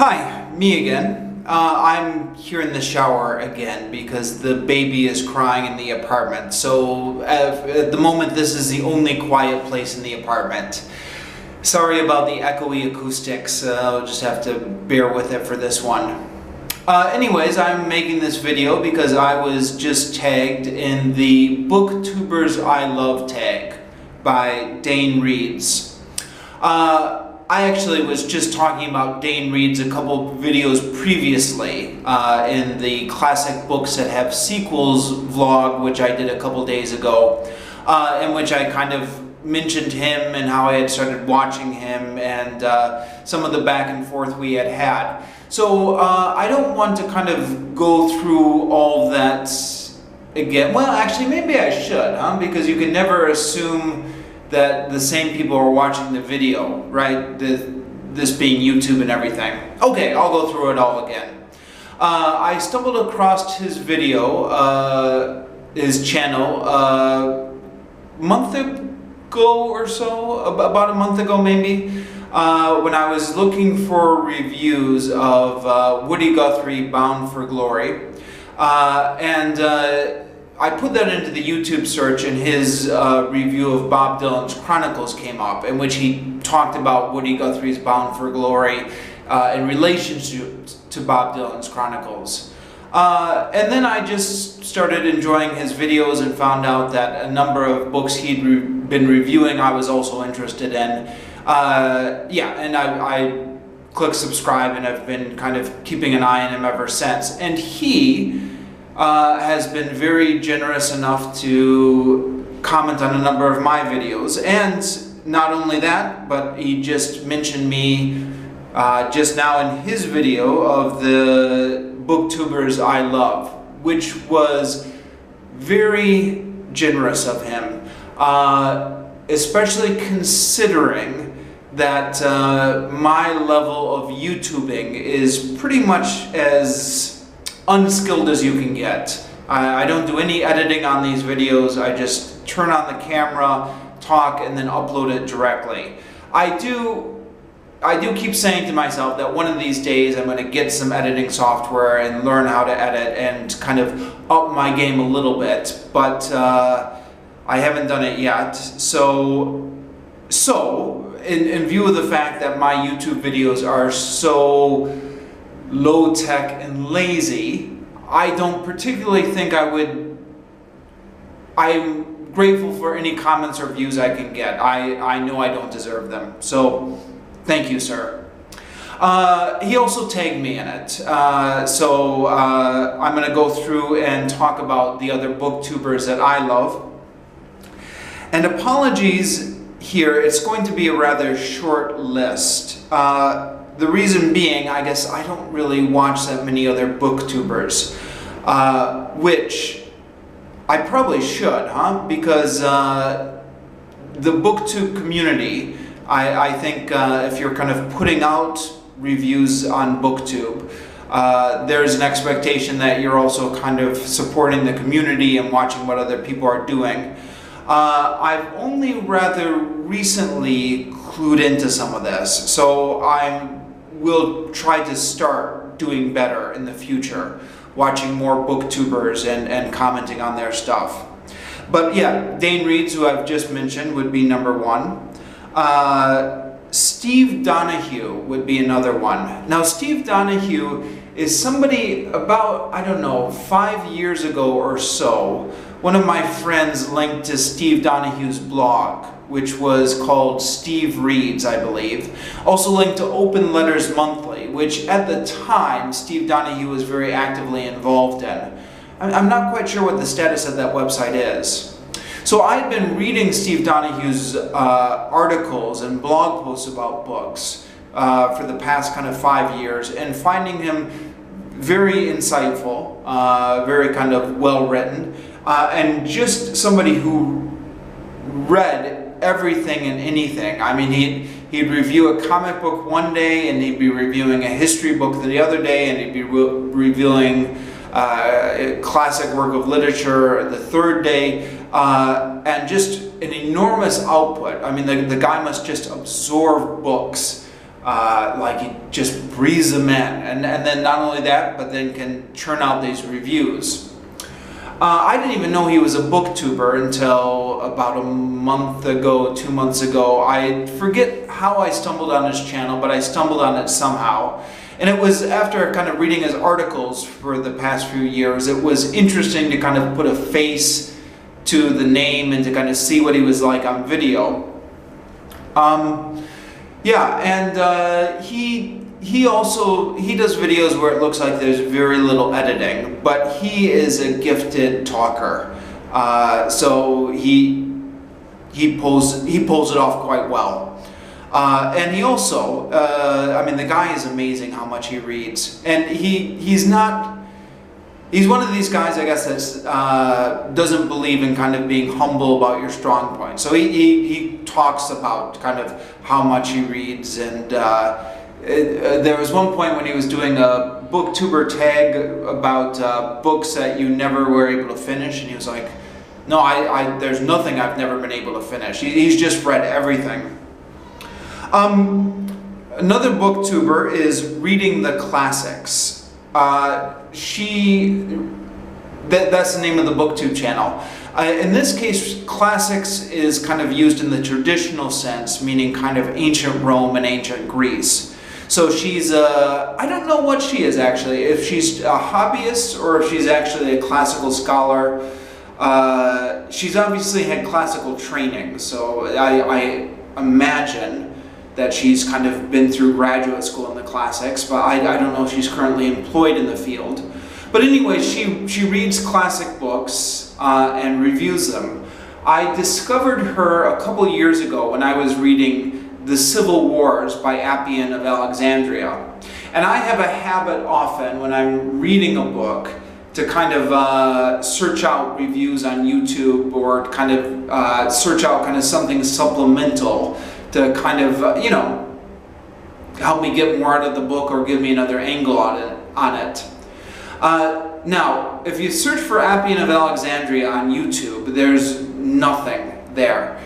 Hi, me again. I'm here in the shower again because the baby is crying in the apartment. So at the moment this is the only quiet place in the apartment. Sorry about the echoey acoustics, I'll just have to bear with it for this one. Anyways, I'm making this video because I was just tagged in the BookTubers I Love tag by Dane Reeds. I actually was just talking about Dane Reeds a couple videos previously in the classic books that have sequels vlog, which I did a couple days ago, in which I kind of mentioned him and how I had started watching him and some of the back and forth we had had. So I don't want to kind of go through all that again. Well, actually maybe I should, because you can never assume that the same people are watching the video, right? This being YouTube and everything. Okay, I'll go through it all again. I stumbled across his video, his channel, a month ago or so, about a month ago maybe, when I was looking for reviews of Woody Guthrie, Bound for Glory. I put that into the YouTube search and his review of Bob Dylan's Chronicles came up, in which he talked about Woody Guthrie's Bound for Glory in relationship to Bob Dylan's Chronicles. And then I just started enjoying his videos and found out that a number of books he'd been reviewing I was also interested in. Yeah, and I clicked subscribe and I've been kind of keeping an eye on him ever since. And he has been very generous enough to comment on a number of my videos, and not only that, but he just mentioned me just now in his video of the BookTubers I Love, which was very generous of him, especially considering that my level of YouTubing is pretty much as unskilled as you can get. I don't do any editing on these videos. I just turn on the camera, talk, and then upload it directly. I do keep saying to myself that one of these days I'm going to get some editing software and learn how to edit and kind of up my game a little bit, but I haven't done it yet. So in view of the fact that my YouTube videos are so low-tech and lazy, I don't particularly think I would. I'm grateful for any comments or views I can get. I know I don't deserve them, so thank you, sir. He also tagged me in it, so I'm going to go through and talk about the other booktubers that I love. And apologies here, it's going to be a rather short list. The reason being, I guess I don't really watch that many other booktubers, which I probably should, because the booktube community, I think if you're kind of putting out reviews on booktube, there's an expectation that you're also kind of supporting the community and watching what other people are doing. I've only rather recently clued into some of this, so will try to start doing better in the future, watching more booktubers and commenting on their stuff. But yeah, Dane Reeds, who I've just mentioned, would be number one. Steve Donahue would be another one. Now, Steve Donahue is somebody about, I don't know, 5 years ago or so, one of my friends linked to Steve Donahue's blog, which was called Steve Reads, I believe. Also linked to Open Letters Monthly, which at the time Steve Donahue was very actively involved in. I'm not quite sure what the status of that website is. So I'd been reading Steve Donahue's articles and blog posts about books for the past kind of 5 years, and finding him very insightful, very kind of well written, and just somebody who read everything and anything. I mean, he'd review a comic book one day, and he'd be reviewing a history book the other day, and he'd be reviewing a classic work of literature the third day, and just an enormous output. I mean, the guy must just absorb books Like he just breathes them in, and then not only that, but then can churn out these reviews. I didn't even know he was a booktuber until about a month ago, 2 months ago. I forget how I stumbled on his channel, but I stumbled on it somehow. And it was after kind of reading his articles for the past few years, it was interesting to kind of put a face to the name and to kind of see what he was like on video. Yeah, and he does videos where it looks like there's very little editing, but he is a gifted talker, so he pulls it off quite well. And he also, I mean, the guy is amazing how much he reads, and he's one of these guys, I guess, that doesn't believe in kind of being humble about your strong points. So he talks about kind of how much he reads, and there was one point when he was doing a booktuber tag about books that you never were able to finish, and he was like, no, there's nothing I've never been able to finish. He's just read everything. Another booktuber is Reading the Classics. That's the name of the BookTube channel. In this case, classics is kind of used in the traditional sense, meaning kind of ancient Rome and ancient Greece. So she's, I don't know what she is actually, if she's a hobbyist or if she's actually a classical scholar. She's obviously had classical training, so I imagine that she's kind of been through graduate school in the classics, but I don't know if she's currently employed in the field. But anyway, she reads classic books and reviews them. I discovered her a couple years ago when I was reading The Civil Wars by Appian of Alexandria. And I have a habit often when I'm reading a book to kind of search out reviews on YouTube, or kind of search out kind of something supplemental to kind of, you know, help me get more out of the book or give me another angle on it. Now, if you search for Appian of Alexandria on YouTube, there's nothing there,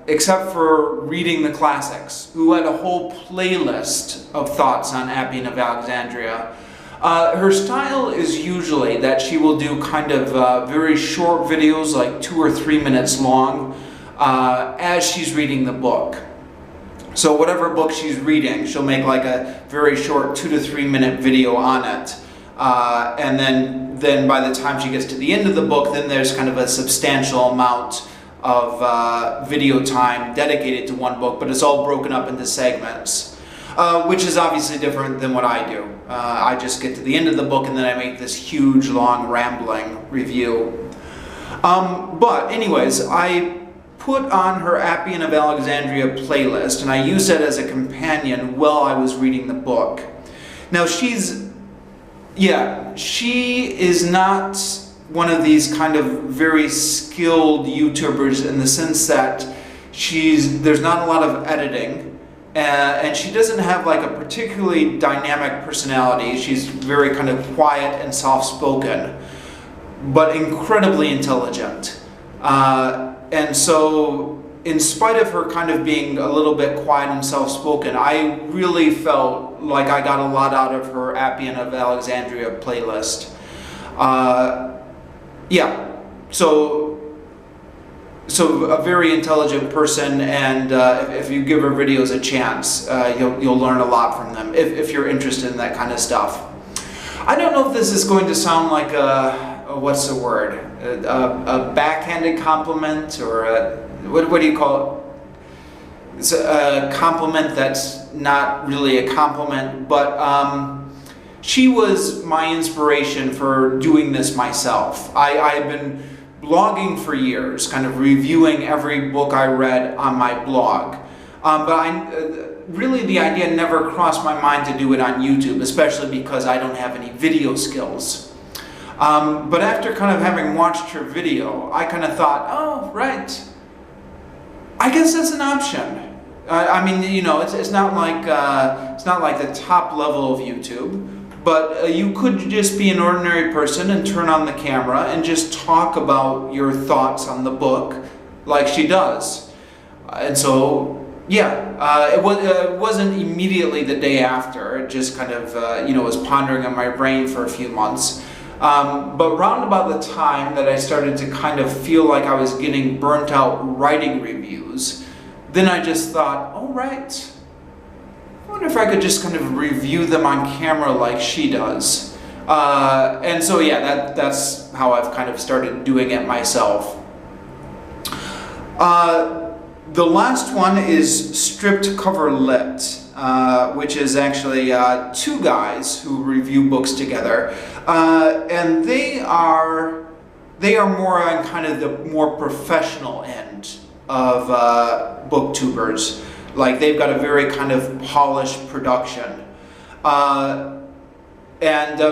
except for Reading the Classics, who had a whole playlist of thoughts on Appian of Alexandria. Her style is usually that she will do kind of very short videos, like 2 or 3 minutes long, as she's reading the book. So whatever book she's reading, she'll make like a very short 2 to 3 minute video on it. And then by the time she gets to the end of the book, then there's kind of a substantial amount of video time dedicated to one book, but it's all broken up into segments, which is obviously different than what I do. I just get to the end of the book and then I make this huge, long, rambling review. But anyways, I put on her Appian of Alexandria playlist, and I used that as a companion while I was reading the book. Now she is not one of these kind of very skilled YouTubers in the sense that there's not a lot of editing, and she doesn't have like a particularly dynamic personality. She's very kind of quiet and soft-spoken, but incredibly intelligent. And so, in spite of her kind of being a little bit quiet and self-spoken, I really felt like I got a lot out of her Appian of Alexandria playlist. Yeah, so a very intelligent person, and if you give her videos a chance, you'll learn a lot from them if you're interested in that kind of stuff. I don't know if this is going to sound like what's the word? A backhanded compliment, or what do you call it? It's a compliment that's not really a compliment, but she was my inspiration for doing this myself. I've been blogging for years, kind of reviewing every book I read on my blog. But really the idea never crossed my mind to do it on YouTube, especially because I don't have any video skills. But after kind of having watched her video, I kind of thought, oh, right, I guess that's an option. I mean, you know, it's not like the top level of YouTube, but you could just be an ordinary person and turn on the camera and just talk about your thoughts on the book like she does. And so Yeah, it wasn't immediately the day after. It just kind of, was pondering on my brain for a few months. But round about the time that I started to kind of feel like I was getting burnt out writing reviews, then I just thought, oh right, I wonder if I could just kind of review them on camera like she does. And so yeah, that's how I've kind of started doing it myself. The last one is Stripped Cover Lit, which is actually two guys who review books together, and they are more on kind of the more professional end of BookTubers. Like they've got a very kind of polished production, and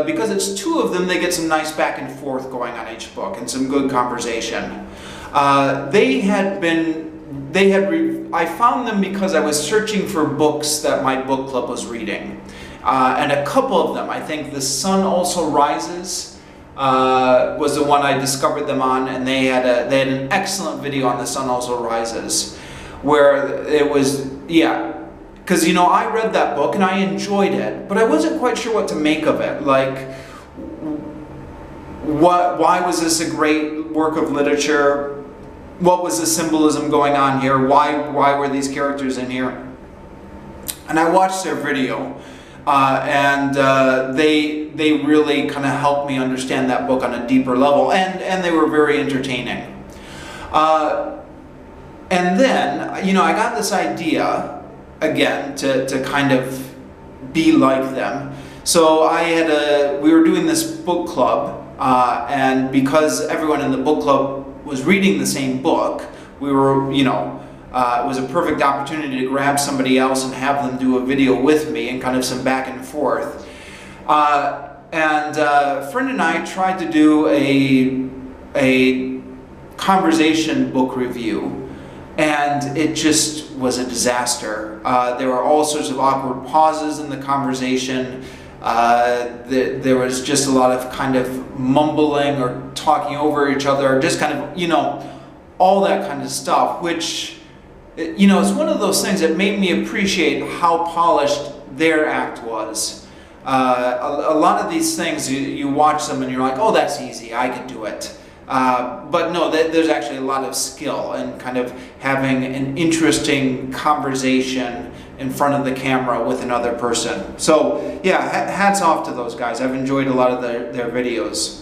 because it's two of them, they get some nice back and forth going on each book and some good conversation. I found them because I was searching for books that my book club was reading. And a couple of them, I think The Sun Also Rises was the one I discovered them on, and they had an excellent video on The Sun Also Rises, where it was, because I read that book and I enjoyed it, but I wasn't quite sure what to make of it. Like, why was this a great work of literature? What was the symbolism going on here? Why were these characters in here? And I watched their video, and they really kind of helped me understand that book on a deeper level, and they were very entertaining. And then, I got this idea again to kind of be like them. So we were doing this book club, and because everyone in the book club was reading the same book, we were, it was a perfect opportunity to grab somebody else and have them do a video with me and kind of some back and forth. And a friend and I tried to do a conversation book review, and it just was a disaster. There were all sorts of awkward pauses in the conversation. There was just a lot of kind of mumbling or talking over each other, just kind of, all that kind of stuff, which, it's one of those things that made me appreciate how polished their act was. A lot of these things, you watch them and you're like, oh, that's easy, I can do it. But no, there's actually a lot of skill in kind of having an interesting conversation in front of the camera with another person. So yeah, hats off to those guys. I've enjoyed a lot of their videos.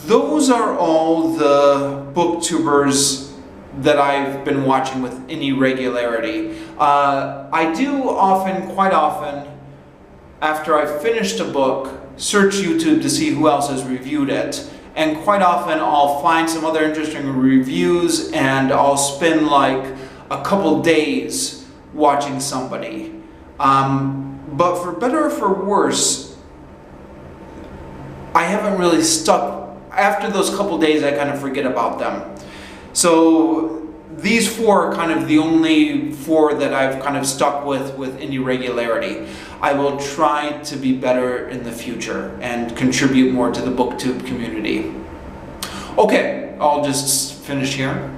Those are all the BookTubers that I've been watching with any regularity. I do quite often, after I've finished a book, search YouTube to see who else has reviewed it. And quite often I'll find some other interesting reviews and I'll spend like a couple days watching somebody. But for better or for worse, I haven't really stuck. After those couple days, I kind of forget about them. So these four are kind of the only four that I've kind of stuck with any regularity. I will try to be better in the future and contribute more to the BookTube community. Okay, I'll just finish here.